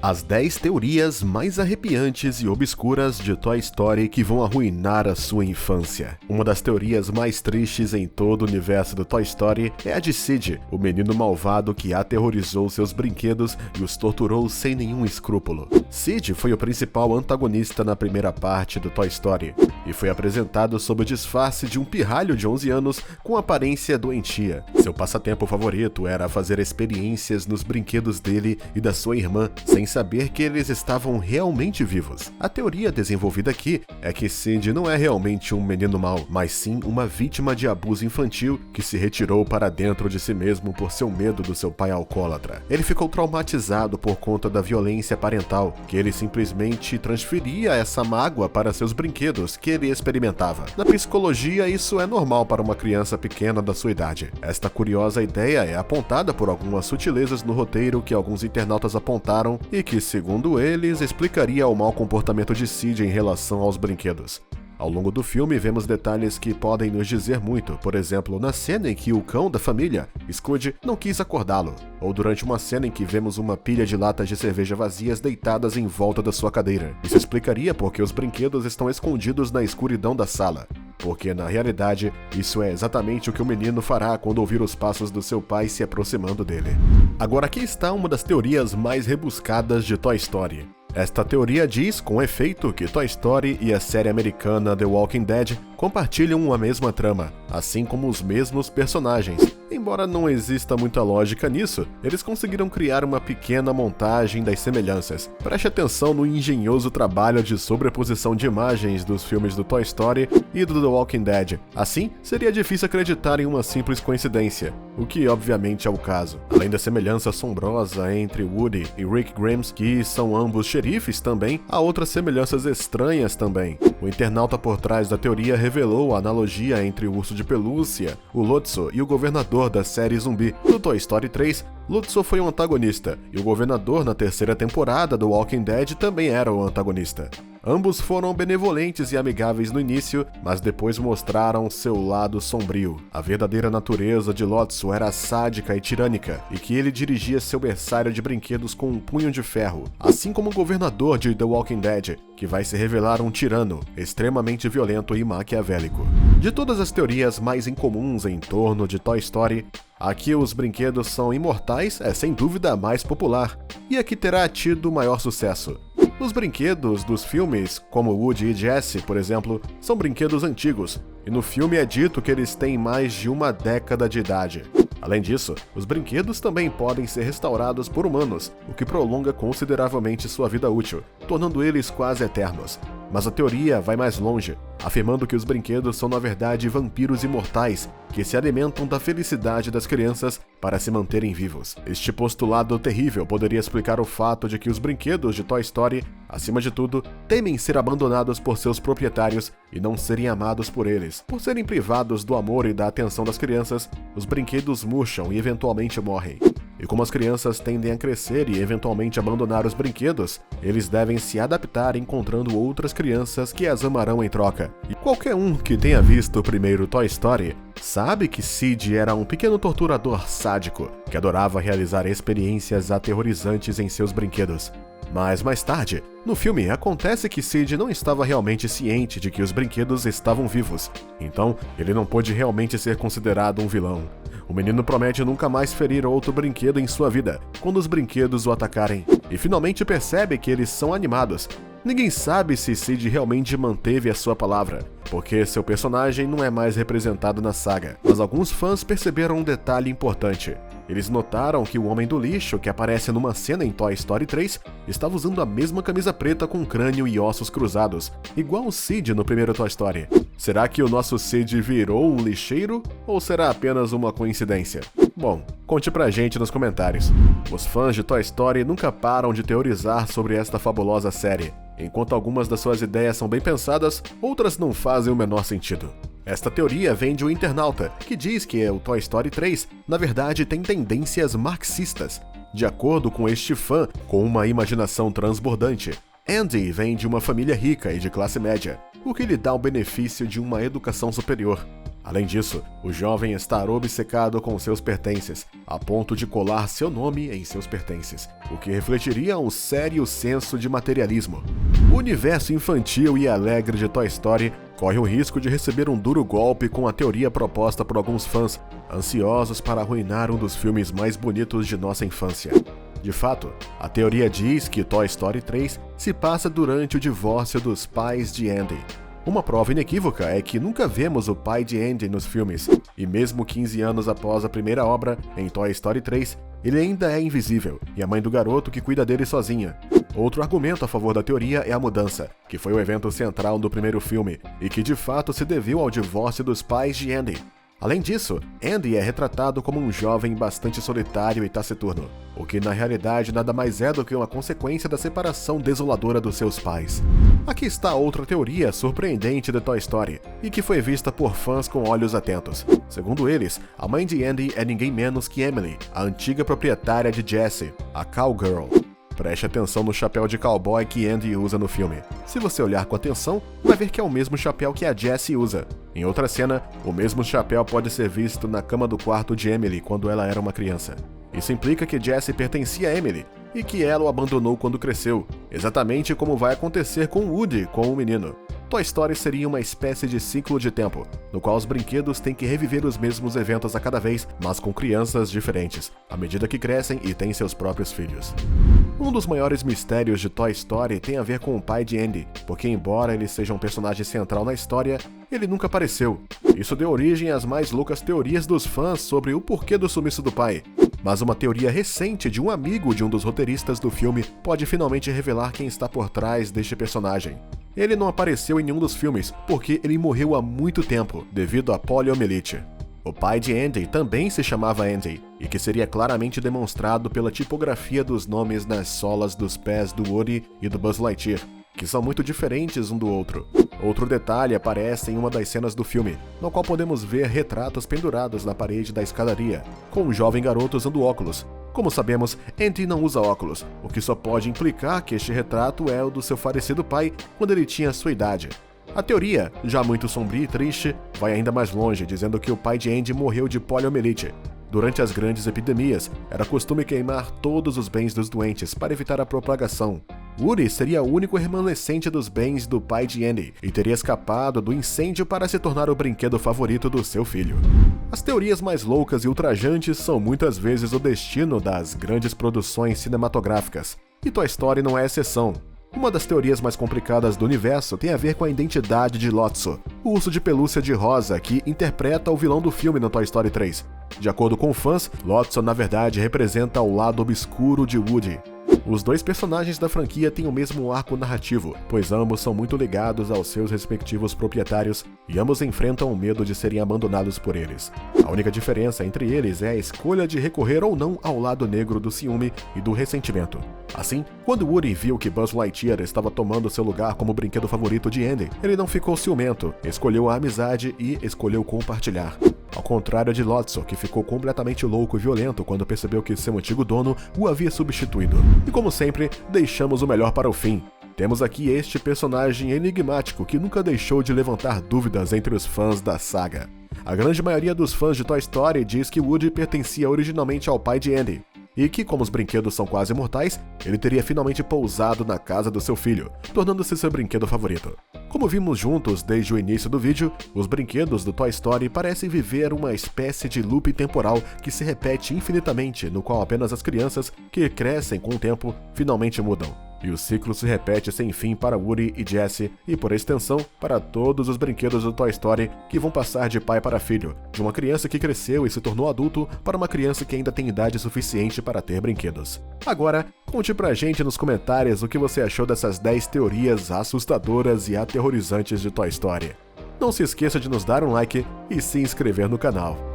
As 10 teorias mais arrepiantes e obscuras de Toy Story que vão arruinar a sua infância. Uma das teorias mais tristes em todo o universo do Toy Story é a de Sid, o menino malvado que aterrorizou seus brinquedos e os torturou sem nenhum escrúpulo. Sid foi o principal antagonista na primeira parte do Toy Story e foi apresentado sob o disfarce de um pirralho de 11 anos com aparência doentia. Seu passatempo favorito era fazer experiências nos brinquedos dele e da sua irmã, sem saber que eles estavam realmente vivos. A teoria desenvolvida aqui é que Sid não é realmente um menino mau, mas sim uma vítima de abuso infantil que se retirou para dentro de si mesmo por seu medo do seu pai alcoólatra. Ele ficou traumatizado por conta da violência parental, que ele simplesmente transferia essa mágoa para seus brinquedos que ele experimentava. Na psicologia, isso é normal para uma criança pequena da sua idade. Esta curiosa ideia é apontada por algumas sutilezas no roteiro que alguns internautas apontaram e que, segundo eles, explicaria o mau comportamento de Sid em relação aos brinquedos. Ao longo do filme, vemos detalhes que podem nos dizer muito, por exemplo, na cena em que o cão da família, Scud, não quis acordá-lo, ou durante uma cena em que vemos uma pilha de latas de cerveja vazias deitadas em volta da sua cadeira. Isso explicaria porque os brinquedos estão escondidos na escuridão da sala, porque na realidade, isso é exatamente o que o menino fará quando ouvir os passos do seu pai se aproximando dele. Agora aqui está uma das teorias mais rebuscadas de Toy Story. Esta teoria diz, com efeito, que Toy Story e a série americana The Walking Dead compartilham a mesma trama, assim como os mesmos personagens. Embora não exista muita lógica nisso, eles conseguiram criar uma pequena montagem das semelhanças. Preste atenção no engenhoso trabalho de sobreposição de imagens dos filmes do Toy Story e do The Walking Dead. Assim, seria difícil acreditar em uma simples coincidência, o que obviamente é o caso. Além da semelhança assombrosa entre Woody e Rick Grimes, que são ambos xerifes também, há outras semelhanças estranhas também. O internauta por trás da teoria revelou a analogia entre o urso de pelúcia, o Lotso e o governador da série zumbi. No Toy Story 3, Lotso foi o antagonista, e o governador na terceira temporada do Walking Dead também era o antagonista. Ambos foram benevolentes e amigáveis no início, mas depois mostraram seu lado sombrio. A verdadeira natureza de Lotso era sádica e tirânica, e que ele dirigia seu berçário de brinquedos com um punho de ferro, assim como o governador de The Walking Dead, que vai se revelar um tirano, extremamente violento e maquiavélico. De todas as teorias mais incomuns em torno de Toy Story, a que os brinquedos são imortais é sem dúvida a mais popular, e a que terá tido maior sucesso. Os brinquedos dos filmes, como Woody e Jessie, por exemplo, são brinquedos antigos, e no filme é dito que eles têm mais de uma década de idade. Além disso, os brinquedos também podem ser restaurados por humanos, o que prolonga consideravelmente sua vida útil, tornando eles quase eternos. Mas a teoria vai mais longe, afirmando que os brinquedos são na verdade vampiros imortais que se alimentam da felicidade das crianças para se manterem vivos. Este postulado terrível poderia explicar o fato de que os brinquedos de Toy Story, acima de tudo, temem ser abandonados por seus proprietários e não serem amados por eles. Por serem privados do amor e da atenção das crianças, os brinquedos murcham e eventualmente morrem. E como as crianças tendem a crescer e eventualmente abandonar os brinquedos, eles devem se adaptar encontrando outras crianças que as amarão em troca. E qualquer um que tenha visto o primeiro Toy Story sabe que Sid era um pequeno torturador sádico que adorava realizar experiências aterrorizantes em seus brinquedos. Mas mais tarde, no filme, acontece que Sid não estava realmente ciente de que os brinquedos estavam vivos, então ele não pôde realmente ser considerado um vilão. O menino promete nunca mais ferir outro brinquedo em sua vida, quando os brinquedos o atacarem, e finalmente percebe que eles são animados. Ninguém sabe se Sid realmente manteve a sua palavra, porque seu personagem não é mais representado na saga, mas alguns fãs perceberam um detalhe importante. Eles notaram que o Homem do Lixo, que aparece numa cena em Toy Story 3, estava usando a mesma camisa preta com crânio e ossos cruzados, igual o Sid no primeiro Toy Story. Será que o nosso Sid virou um lixeiro, ou será apenas uma coincidência? Bom, conte pra gente nos comentários. Os fãs de Toy Story nunca param de teorizar sobre esta fabulosa série. Enquanto algumas das suas ideias são bem pensadas, outras não fazem o menor sentido. Esta teoria vem de um internauta, que diz que o Toy Story 3, na verdade, tem tendências marxistas. De acordo com este fã, com uma imaginação transbordante, Andy vem de uma família rica e de classe média, o que lhe dá o benefício de uma educação superior. Além disso, o jovem está obcecado com seus pertences, a ponto de colar seu nome em seus pertences, o que refletiria um sério senso de materialismo. O universo infantil e alegre de Toy Story corre o risco de receber um duro golpe com a teoria proposta por alguns fãs, ansiosos para arruinar um dos filmes mais bonitos de nossa infância. De fato, a teoria diz que Toy Story 3 se passa durante o divórcio dos pais de Andy. Uma prova inequívoca é que nunca vemos o pai de Andy nos filmes, e mesmo 15 anos após a primeira obra, em Toy Story 3, ele ainda é invisível, e a mãe do garoto que cuida dele sozinha. Outro argumento a favor da teoria é a mudança, que foi o evento central do primeiro filme, e que de fato se deveu ao divórcio dos pais de Andy. Além disso, Andy é retratado como um jovem bastante solitário e taciturno, o que na realidade nada mais é do que uma consequência da separação desoladora dos seus pais. Aqui está outra teoria surpreendente de Toy Story, e que foi vista por fãs com olhos atentos. Segundo eles, a mãe de Andy é ninguém menos que Emily, a antiga proprietária de Jessie, a Cowgirl. Preste atenção no chapéu de cowboy que Andy usa no filme. Se você olhar com atenção, vai ver que é o mesmo chapéu que a Jessie usa. Em outra cena, o mesmo chapéu pode ser visto na cama do quarto de Emily quando ela era uma criança. Isso implica que Jessie pertencia a Emily, e que ela o abandonou quando cresceu, exatamente como vai acontecer com Woody com o menino. Toy Story seria uma espécie de ciclo de tempo, no qual os brinquedos têm que reviver os mesmos eventos a cada vez, mas com crianças diferentes, à medida que crescem e têm seus próprios filhos. Um dos maiores mistérios de Toy Story tem a ver com o pai de Andy, porque embora ele seja um personagem central na história, ele nunca apareceu. Isso deu origem às mais loucas teorias dos fãs sobre o porquê do sumiço do pai. Mas uma teoria recente de um amigo de um dos roteiristas do filme pode finalmente revelar quem está por trás deste personagem. Ele não apareceu em nenhum dos filmes, porque ele morreu há muito tempo, devido à poliomielite. O pai de Andy também se chamava Andy, e que seria claramente demonstrado pela tipografia dos nomes nas solas dos pés do Woody e do Buzz Lightyear, que são muito diferentes um do outro. Outro detalhe aparece em uma das cenas do filme, no qual podemos ver retratos pendurados na parede da escadaria, com um jovem garoto usando óculos. Como sabemos, Andy não usa óculos, o que só pode implicar que este retrato é o do seu falecido pai quando ele tinha sua idade. A teoria, já muito sombria e triste, vai ainda mais longe, dizendo que o pai de Andy morreu de poliomielite. Durante as grandes epidemias, era costume queimar todos os bens dos doentes para evitar a propagação. Woody seria o único remanescente dos bens do pai de Andy e teria escapado do incêndio para se tornar o brinquedo favorito do seu filho. As teorias mais loucas e ultrajantes são muitas vezes o destino das grandes produções cinematográficas, e Toy Story não é exceção. Uma das teorias mais complicadas do universo tem a ver com a identidade de Lotso, o urso de pelúcia de rosa que interpreta o vilão do filme no Toy Story 3. De acordo com fãs, Lotso na verdade representa o lado obscuro de Woody. Os dois personagens da franquia têm o mesmo arco narrativo, pois ambos são muito ligados aos seus respectivos proprietários e ambos enfrentam o medo de serem abandonados por eles. A única diferença entre eles é a escolha de recorrer ou não ao lado negro do ciúme e do ressentimento. Assim, quando Woody viu que Buzz Lightyear estava tomando seu lugar como brinquedo favorito de Andy, ele não ficou ciumento, escolheu a amizade e escolheu compartilhar. Ao contrário de Lotso, que ficou completamente louco e violento quando percebeu que seu antigo dono o havia substituído. E como sempre, deixamos o melhor para o fim. Temos aqui este personagem enigmático que nunca deixou de levantar dúvidas entre os fãs da saga. A grande maioria dos fãs de Toy Story diz que Woody pertencia originalmente ao pai de Andy, e que, como os brinquedos são quase imortais, ele teria finalmente pousado na casa do seu filho, tornando-se seu brinquedo favorito. Como vimos juntos desde o início do vídeo, os brinquedos do Toy Story parecem viver uma espécie de loop temporal que se repete infinitamente, no qual apenas as crianças, que crescem com o tempo, finalmente mudam. E o ciclo se repete sem fim para Woody e Jessie, e por extensão, para todos os brinquedos do Toy Story que vão passar de pai para filho, de uma criança que cresceu e se tornou adulto para uma criança que ainda tem idade suficiente para ter brinquedos. Agora, conte pra gente nos comentários o que você achou dessas 10 teorias assustadoras e aterrorizantes de Toy Story. Não se esqueça de nos dar um like e se inscrever no canal.